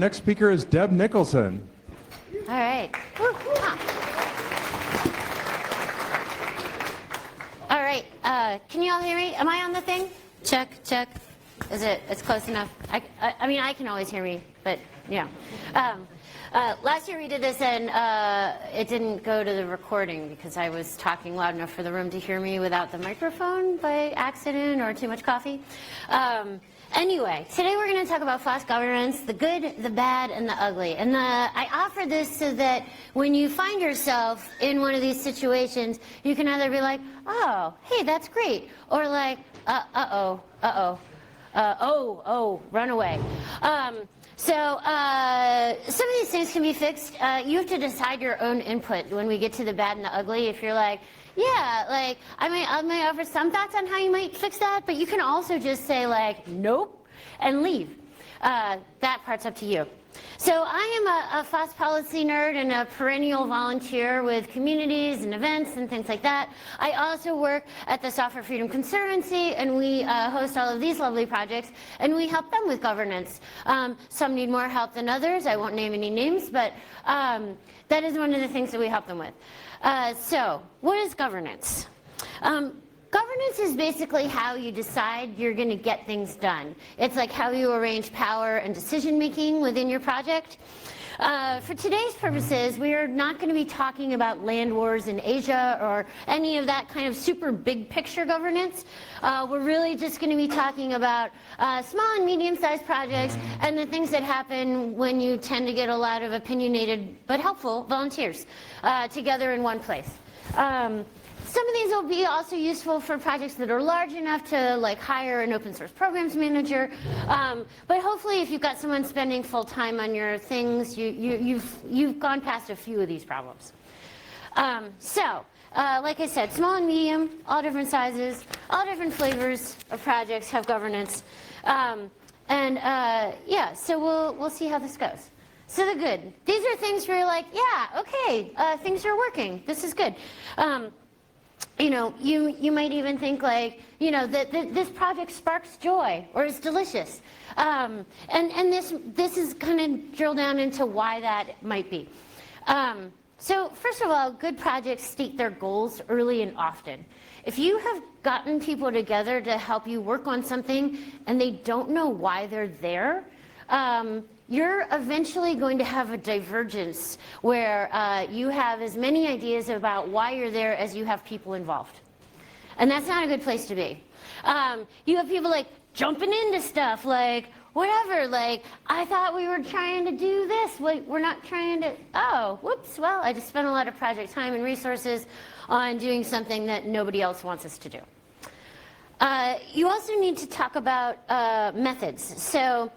next speaker is Deb Nicholson. All right. All right. Can you all hear me? Am I on the thing? Check, check. It's close enough? I mean, I can always hear me, but yeah. Last year we did this and it didn't go to the recording because I was talking loud enough for the room to hear me without the microphone by accident or too much coffee. Anyway, today we're going to talk about FOSS governance, the good, the bad, and the ugly. And I offer this so that when you find yourself in one of these situations, you can either be like, oh, hey, that's great, or like, run away. So some of these things can be fixed. You have to decide your own input when we get to the bad and the ugly. If you're like, yeah, like I might offer some thoughts on how you might fix that, but you can also just say like, nope, and leave. That part's up to you. So I am a FOSS policy nerd and a perennial volunteer with communities and events and things like that. I also work at the Software Freedom Conservancy, and we host all of these lovely projects, and we help them with governance. Some need more help than others. I won't name any names, but that is one of the things that we help them with. So what is governance? Governance is basically how you decide you're going to get things done. It's like how you arrange power and decision making within your project. For today's purposes, we are not going to be talking about land wars in Asia or any of that kind of super big picture governance. We're really just going to be talking about small and medium-sized projects and the things that happen when you tend to get a lot of opinionated but helpful volunteers together in one place. Some of these will be also useful for projects that are large enough to like hire an open source programs manager. But hopefully if you've got someone spending full time on your things, you've gone past a few of these problems. Like I said, small and medium, all different sizes, all different flavors of projects have governance. Yeah, so we'll see how this goes. So the good. These are things where you're like, yeah, okay, things are working. This is good. You know, you might even think like, you know, that this project sparks joy or is delicious. And this is kind of drill down into why that might be. So first of all, good projects state their goals early and often. If you have gotten people together to help you work on something and they don't know why they're there, you're eventually going to have a divergence where you have as many ideas about why you're there as you have people involved. And that's not a good place to be. You have people like jumping into stuff like, whatever, like, I thought we were trying to do this. We're not trying to, oh, whoops, well, I just spent a lot of project time and resources on doing something that nobody else wants us to do. You also need to talk about methods. So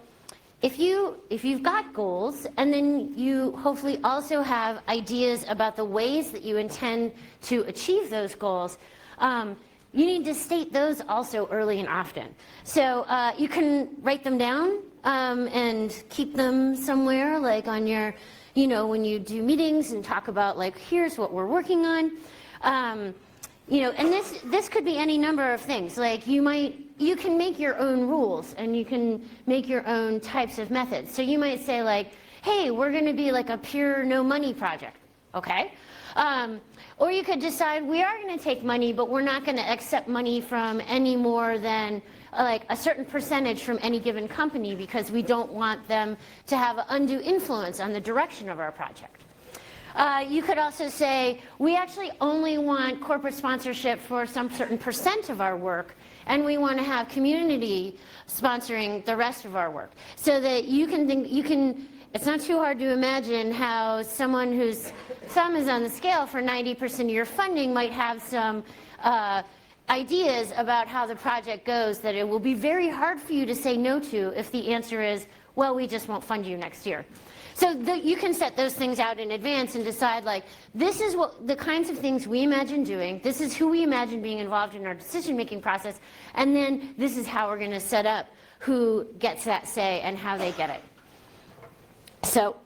if you've got goals and then you hopefully also have ideas about the ways that you intend to achieve those goals, you need to state those also early and often. So you can write them down and keep them somewhere, like on your, you know, when you do meetings and talk about like, here's what we're working on. You know, and this could be any number of things. Like you can make your own rules and you can make your own types of methods. So you might say like, hey, we're going to be like a pure no money project, okay? Or you could decide we are going to take money, but we're not going to accept money from any more than like a certain percentage from any given company because we don't want them to have undue influence on the direction of our project. You could also say, we actually only want corporate sponsorship for some certain percent of our work, and we want to have community sponsoring the rest of our work. So that you can think, it's not too hard to imagine how someone whose thumb is on the scale for 90% of your funding might have some ideas about how the project goes that it will be very hard for you to say no to if the answer is, well, we just won't fund you next year. So you can set those things out in advance and decide like, this is what the kinds of things we imagine doing, this is who we imagine being involved in our decision-making process, and then this is how we're going to set up who gets that say and how they get it. So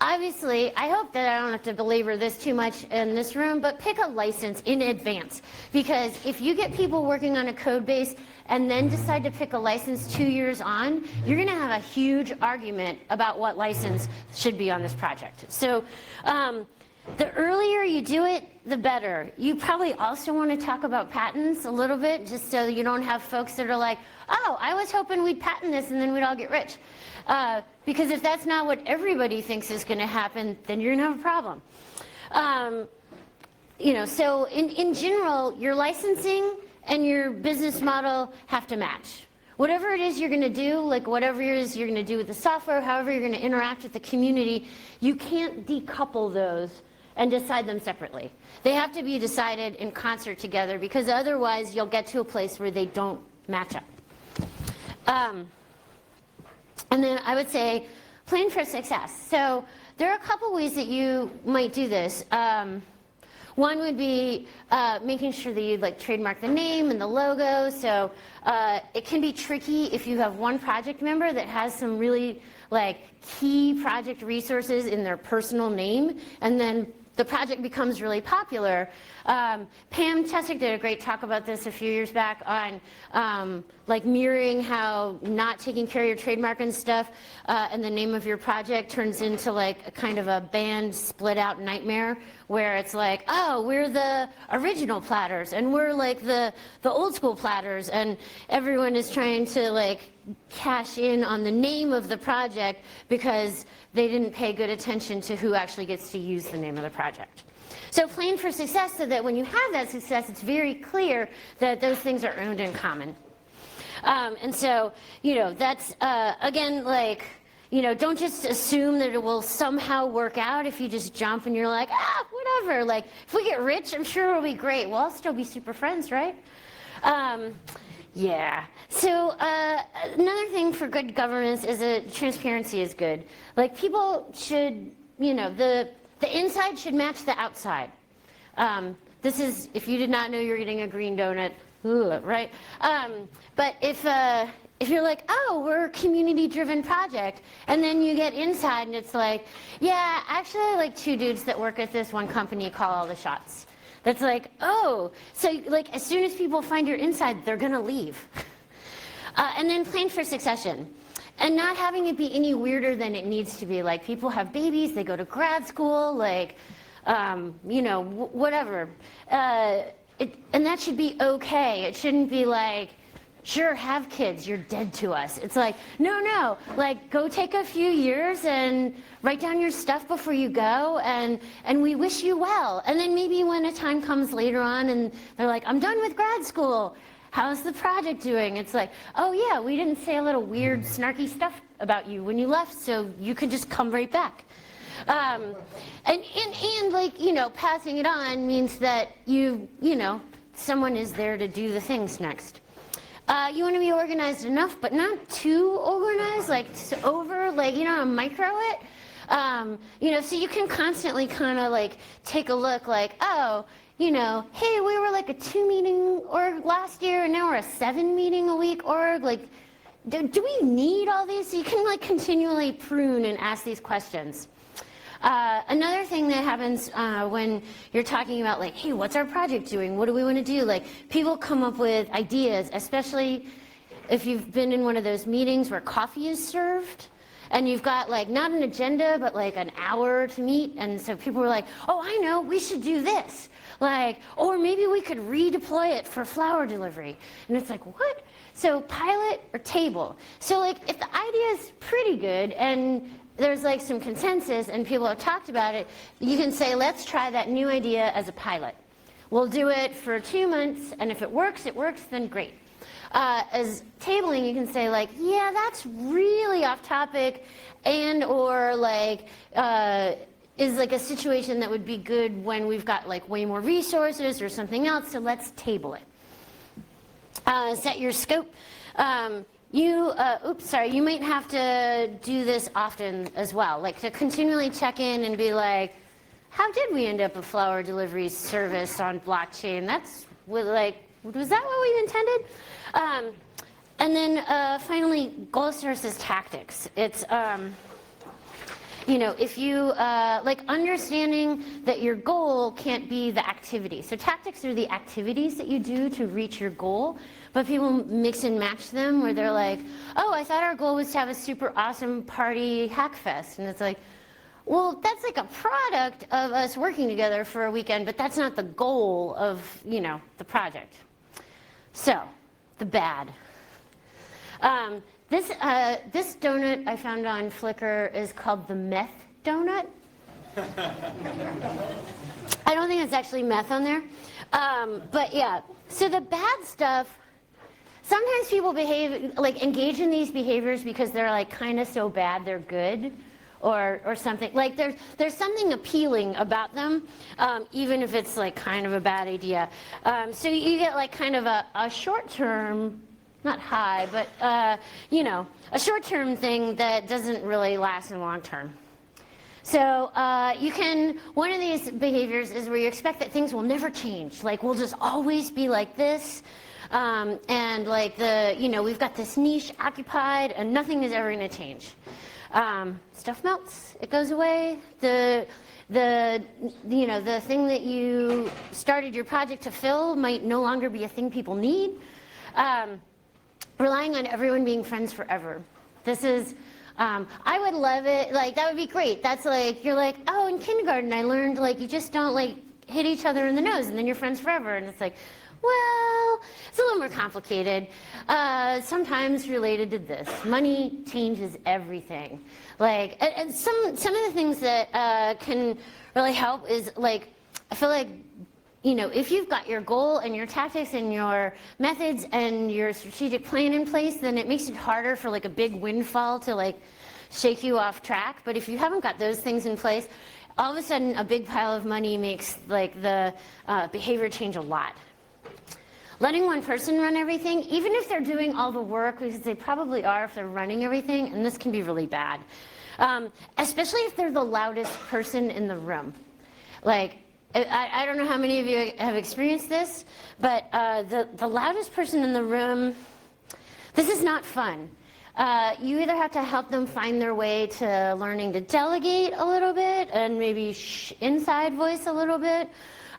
obviously, I hope that I don't have to belabor this too much in this room, but pick a license in advance. Because if you get people working on a code base and then decide to pick a license 2 years on, you're gonna have a huge argument about what license should be on this project. So the earlier you do it, the better. You probably also want to talk about patents a little bit, just so you don't have folks that are like, oh, I was hoping we'd patent this and then we'd all get rich. Because if that's not what everybody thinks is going to happen, then you're going to have a problem. So in general, your licensing and your business model have to match. Whatever it is you're going to do, like whatever it is you're going to do with the software, however you're going to interact with the community, you can't decouple those and decide them separately. They have to be decided in concert together, because otherwise you'll get to a place where they don't match up. And then I would say plan for success. So there are a couple ways that you might do this. One would be making sure that you trademark the name and the logo. So it can be tricky if you have one project member that has some really key project resources in their personal name, and then the project becomes really popular. Pam Chesick did a great talk about this a few years back on mirroring how not taking care of your trademark and stuff and the name of your project turns into a kind of a band split out nightmare, where it's like, oh, we're the original Platters and we're the old school Platters, and everyone is trying to cash in on the name of the project because they didn't pay good attention to who actually gets to use the name of the project. So plan for success so that when you have that success, it's very clear that those things are owned in common. And so, that's, again, don't just assume that it will somehow work out if you just jump and you're like, whatever. If we get rich, I'm sure it'll be great. We'll all still be super friends, right? Yeah. So another thing for good governance is that transparency is good. People should, the inside should match the outside. This is, if you did not know you're getting a green donut, right? But if you're like, oh, we're a community-driven project, and then you get inside and it's like, yeah, actually I like two dudes that work at this one company call all the shots. That's oh, so as soon as people find your inside, they're gonna leave. And then plan for succession. And not having it be any weirder than it needs to be. People have babies, they go to grad school, whatever. And that should be okay. It shouldn't be sure, have kids, you're dead to us. It's no, go take a few years and write down your stuff before you go, and we wish you well. And then maybe when a time comes later on and they're like, I'm done with grad school, how's the project doing? It's oh yeah, we didn't say a little weird, snarky stuff about you when you left, so you could just come right back. And passing it on means that someone is there to do the things next. You want to be organized enough, but not too organized, micro it. So you can constantly kind of take a look oh, hey, we were a 2-meeting org last year and now we're a 7-meeting a week org. Do we need all these? So you can continually prune and ask these questions. Another thing that happens when you're talking about hey, what's our project doing? What do we want to do? People come up with ideas, especially if you've been in one of those meetings where coffee is served and you've got not an agenda, but an hour to meet. And so people were oh, I know, we should do this. Or maybe we could redeploy it for flower delivery. And it's what? So pilot or table. So if the idea is pretty good and there's some consensus and people have talked about it, you can say, let's try that new idea as a pilot. We'll do it for 2 months, and if it works, then great. As tabling, you can say yeah, that's really off topic, and or is a situation that would be good when we've got way more resources or something else, so let's table it. Set your scope. You might have to do this often as well, to continually check in and be how did we end up a flower delivery service on blockchain? That's was that what we intended? And then finally, goals versus tactics. It's if you, like understanding that your goal can't be the activity. So tactics are the activities that you do to reach your goal, but people mix and match them where they're like, oh, I thought our goal was to have a super awesome party hack fest. And it's like, well, that's like a product of us working together for a weekend, but that's not the goal of, the project. So, the bad. This donut I found on Flickr is called the meth donut. I don't think it's actually meth on there. But yeah, so the bad stuff, sometimes people engage in these behaviors because they're like kind of so bad they're good. Or something, like there's something appealing about them, even if it's like kind of a bad idea. So you get like kind of a short-term, not high, but a short-term thing that doesn't really last in the long term. So one of these behaviors is where you expect that things will never change, like we'll just always be like this, and like we've got this niche occupied and nothing is ever gonna change. Stuff melts, it goes away. The thing that you started your project to fill might no longer be a thing people need. Relying on everyone being friends forever. This is, I would love it, like that would be great. That's like, you're like, oh, in kindergarten I learned like you just don't like hit each other in the nose and then you're friends forever. And it's like, well, it's a little more complicated. Sometimes related to this. Money changes everything. Like, and some of the things that can really help is like, I feel like, if you've got your goal and your tactics and your methods and your strategic plan in place, then it makes it harder for like a big windfall to like shake you off track. But if you haven't got those things in place, all of a sudden a big pile of money makes like the behavior change a lot. Letting one person run everything, even if they're doing all the work, because they probably are if they're running everything, and this can be really bad. Especially if they're the loudest person in the room. Like, I don't know how many of you have experienced this, but the loudest person in the room, this is not fun. You either have to help them find their way to learning to delegate a little bit, and maybe inside voice a little bit,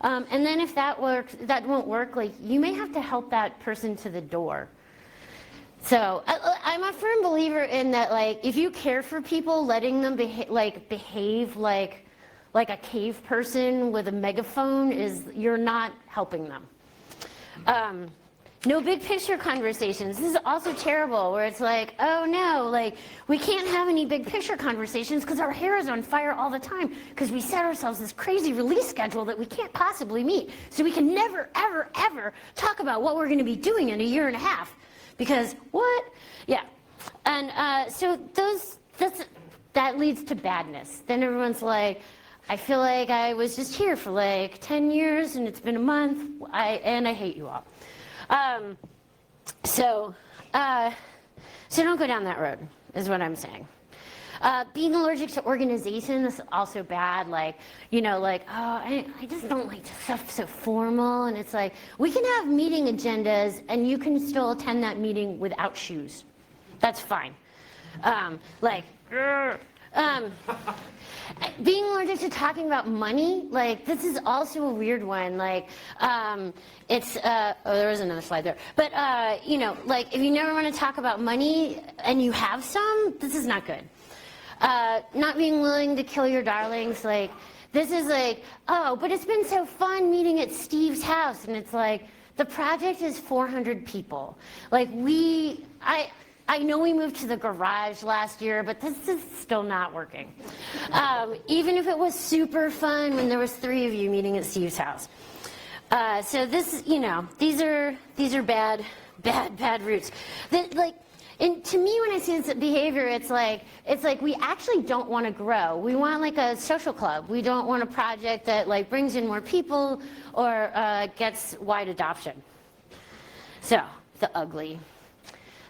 and then if that won't work, like you may have to help that person to the door. So I'm a firm believer in that, like if you care for people, letting them behave like a cave person with a megaphone you're not helping them. No big picture conversations. This is also terrible, where it's like, oh no, like we can't have any big picture conversations because our hair is on fire all the time because we set ourselves this crazy release schedule that we can't possibly meet. So we can never, ever, ever talk about what we're going to be doing in a year and a half. Because what? Yeah. And so that leads to badness. Then everyone's like, I feel like I was just here for like 10 years and it's been a month, and I hate you all. So don't go down that road, is what I'm saying. Being allergic to organization is also bad. Like, I just don't like stuff so formal. And it's like, we can have meeting agendas and you can still attend that meeting without shoes. That's fine. Being allergic to talking about money, like this is also a weird one. Like, there was another slide there. But, like if you never want to talk about money and you have some, this is not good. Not being willing to kill your darlings, like this is like, oh, but it's been so fun meeting at Steve's house. And it's like, the project is 400 people. Like I know we moved to the garage last year, but this is still not working. Even if it was super fun when there was 3 of you meeting at Steve's house. So this, these are bad roots. And to me, when I see this behavior, it's like we actually don't want to grow. We want like a social club. We don't want a project that like brings in more people or gets wide adoption. So the ugly.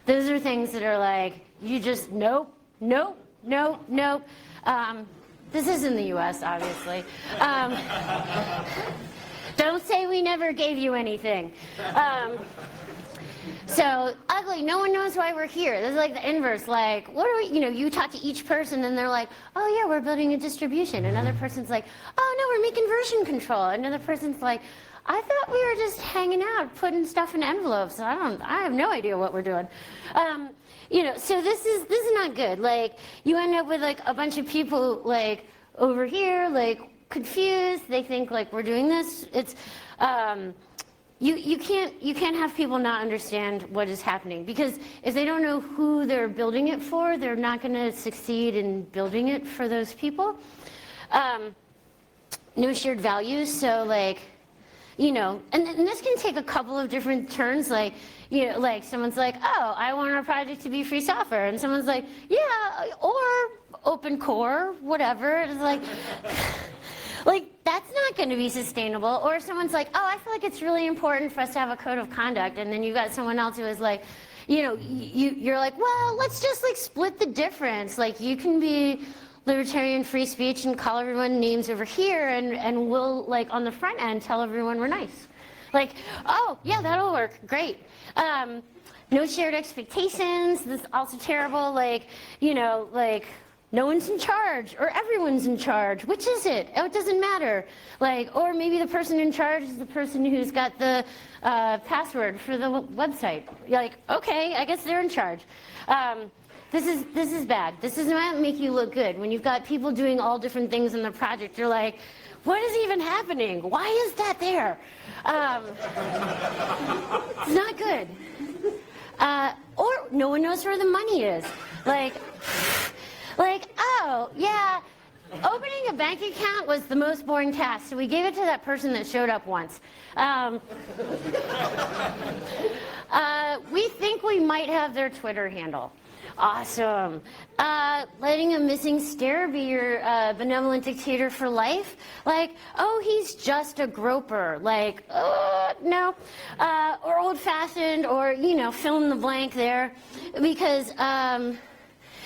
Those are things that are like, you just, nope. This is in the US, obviously. Don't say we never gave you anything. So ugly, no one knows why we're here. This is like the inverse, like, what are we, you talk to each person and they're like, oh yeah, we're building a distribution. Another person's like, oh no, we're making version control. Another person's like, I thought we were just hanging out, putting stuff in envelopes. I have no idea what we're doing. So this is not good. Like, you end up with like a bunch of people like over here, like confused. They think like we're doing this. It's, you can't have people not understand what is happening, because if they don't know who they're building it for, they're not going to succeed in building it for those people. No shared values, so like, and this can take a couple of different turns, like, like someone's like, oh, I want our project to be free software, and someone's like, yeah, or open core, whatever. It's like, that's not going to be sustainable. Or someone's like, oh, I feel like it's really important for us to have a code of conduct, and then you've got someone else who is like, you're like, well, let's just like split the difference. Like, you can be libertarian free speech and call everyone names over here, and we'll, like, on the front end, tell everyone we're nice. Like, oh, yeah, that'll work, great. No shared expectations, this is also terrible, like, like, no one's in charge, or everyone's in charge. Which is it? Oh, it doesn't matter. Like, or maybe the person in charge is the person who's got the password for the website. You're like, okay, I guess they're in charge. This is bad. This does not make you look good. When you've got people doing all different things in the project, you're like, what is even happening? Why is that there? It's not good. Or no one knows where the money is. Like, oh, yeah, opening a bank account was the most boring task, so we gave it to that person that showed up once. We think we might have their Twitter handle. Awesome. Letting a missing stare be your benevolent dictator for life? Like, oh, he's just a groper. Like, no. Or old-fashioned, or, fill in the blank there. Because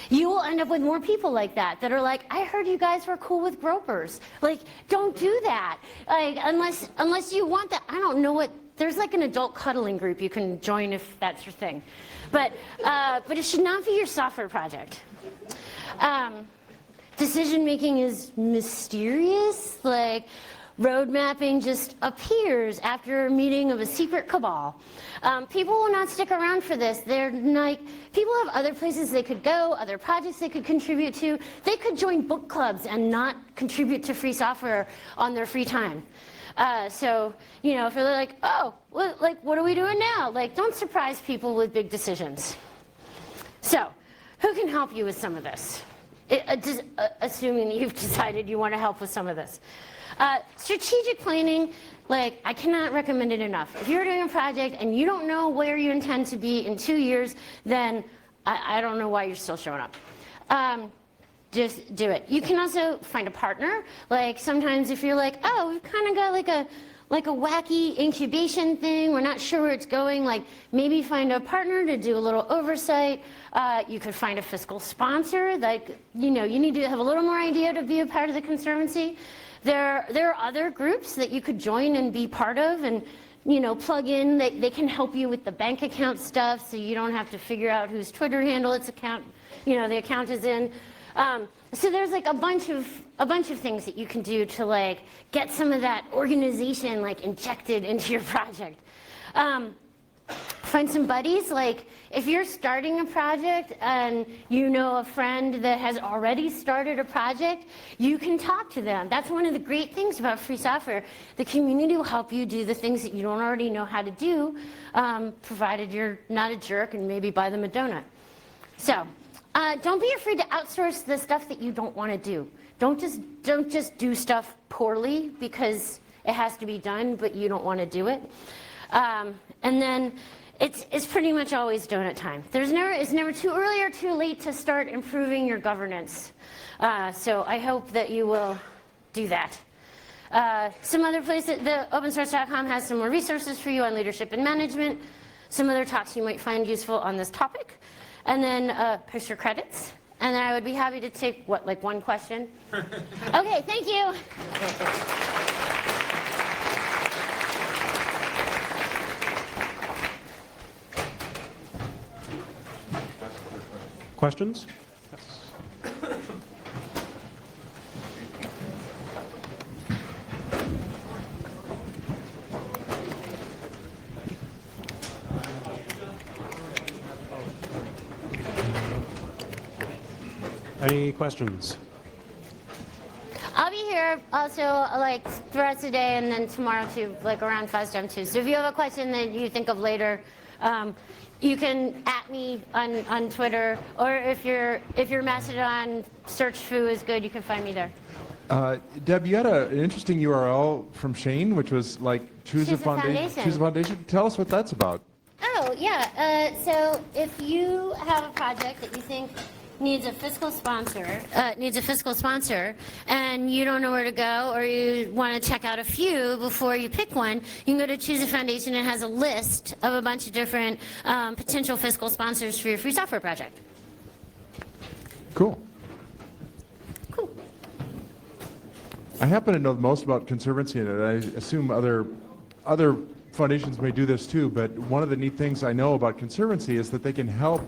you will end up with more people like that are like, I heard you guys were cool with gropers. Like, don't do that. Like, unless you want that. I don't know what, there's like an adult cuddling group you can join if that's your thing. But it should not be your software project. Decision making is mysterious. Like, road mapping just appears after a meeting of a secret cabal. People will not stick around for this. They're like, people have other places they could go, other projects they could contribute to. They could join book clubs and not contribute to free software on their free time. So, if you're like, oh, what are we doing now? Like, don't surprise people with big decisions. So, who can help you with some of this? Assuming you've decided you want to help with some of this. Strategic planning, like, I cannot recommend it enough. If you're doing a project and you don't know where you intend to be in 2 years, then I don't know why you're still showing up. Just do it. You can also find a partner. Like, sometimes if you're like, oh, we've kind of got like a wacky incubation thing, we're not sure where it's going, like, maybe find a partner to do a little oversight. You could find a fiscal sponsor. Like, you need to have a little more idea to be a part of the Conservancy. There are other groups that you could join and be part of, and plug in. They can help you with the bank account stuff, so you don't have to figure out whose Twitter handle the account is in. So there's like a bunch of things that you can do to like get some of that organization like injected into your project. Find some buddies. Like, if you're starting a project and you know a friend that has already started a project, you can talk to them. That's one of the great things about free software. The community will help you do the things that you don't already know how to do, provided you're not a jerk and maybe buy them a donut. So. Don't be afraid to outsource the stuff that you don't want to do. Don't just do stuff poorly because it has to be done, but you don't want to do it. And then it's pretty much always donut time. It's never too early or too late to start improving your governance. So I hope that you will do that. Some other places, the opensource.com has some more resources for you on leadership and management. Some other talks you might find useful on this topic. And then post your credits. And then I would be happy to take, like one question? Okay, thank you. Questions? Any questions? I'll be here also like the rest of the day and then tomorrow too, like around FOSDEM too. So if you have a question that you think of later, you can @ me on Twitter, or if your Mastodon search foo is good, you can find me there. Deb, you had an interesting URL from Shane, which was like choose a foundation. Choose a foundation. Tell us what that's about. Oh yeah. So if you have a project that you think needs a fiscal sponsor, and you don't know where to go, or you want to check out a few before you pick one, you can go to Choose a Foundation. It has a list of a bunch of different potential fiscal sponsors for your free software project. Cool. Cool. I happen to know the most about Conservancy, and I assume other foundations may do this too, but one of the neat things I know about Conservancy is that they can help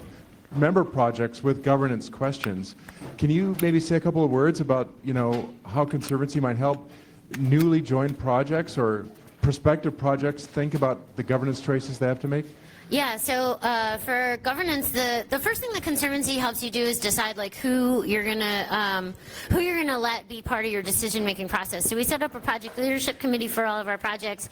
member projects with governance questions. Can you maybe say a couple of words about, how Conservancy might help newly joined projects or prospective projects think about the governance choices they have to make? Yeah, so for governance, the first thing the Conservancy helps you do is decide like who you're gonna let be part of your decision-making process. So we set up a project leadership committee for all of our projects.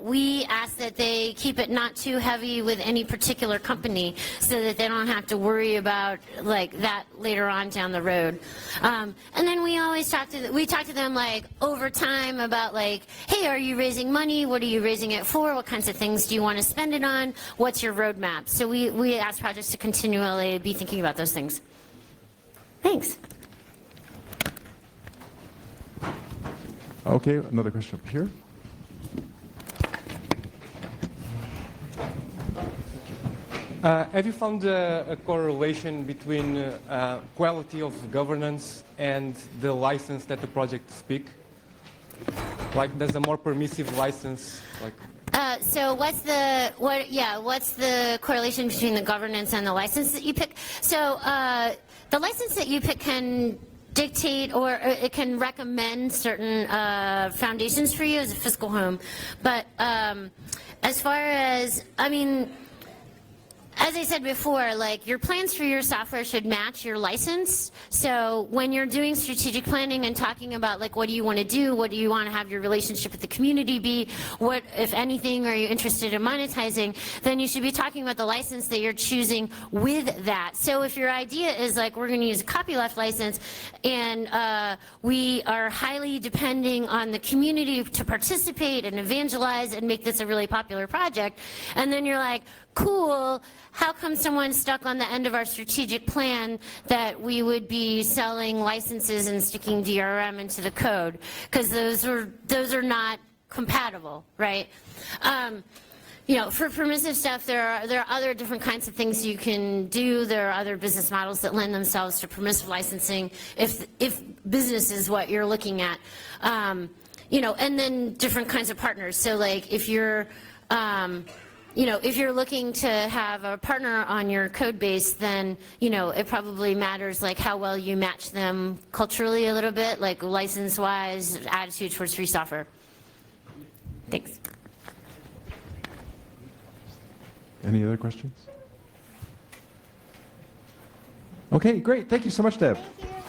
We ask that they keep it not too heavy with any particular company, so that they don't have to worry about like that later on down the road. And then we always talk to them like over time about like, hey, are you raising money? What are you raising it for? What kinds of things do you want to spend it on? What's your roadmap? So we ask projects to continually be thinking about those things. Thanks. Okay, another question up here. Have you found a correlation between quality of governance and the license that the project speaks? Like, does a more permissive license, like? So what's the correlation between the governance and the license that you pick? So the license that you pick can dictate, or it can recommend certain foundations for you as a fiscal home. But as far as, as I said before, like your plans for your software should match your license. So when you're doing strategic planning and talking about like what do you want to do, what do you want to have your relationship with the community be, what, if anything, are you interested in monetizing, then you should be talking about the license that you're choosing with that. So if your idea is like we're going to use a copyleft license and we are highly depending on the community to participate and evangelize and make this a really popular project, and then you're like, cool, how come someone stuck on the end of our strategic plan that we would be selling licenses and sticking DRM into the code? Because those are not compatible, right? For permissive stuff, there are other different kinds of things you can do. There are other business models that lend themselves to permissive licensing if business is what you're looking at. And then different kinds of partners. So like if you're if you're looking to have a partner on your code base, then, it probably matters like how well you match them culturally a little bit, like license-wise, attitude towards free software. Thanks. Any other questions? Okay, great. Thank you so much, Deb. Thank you.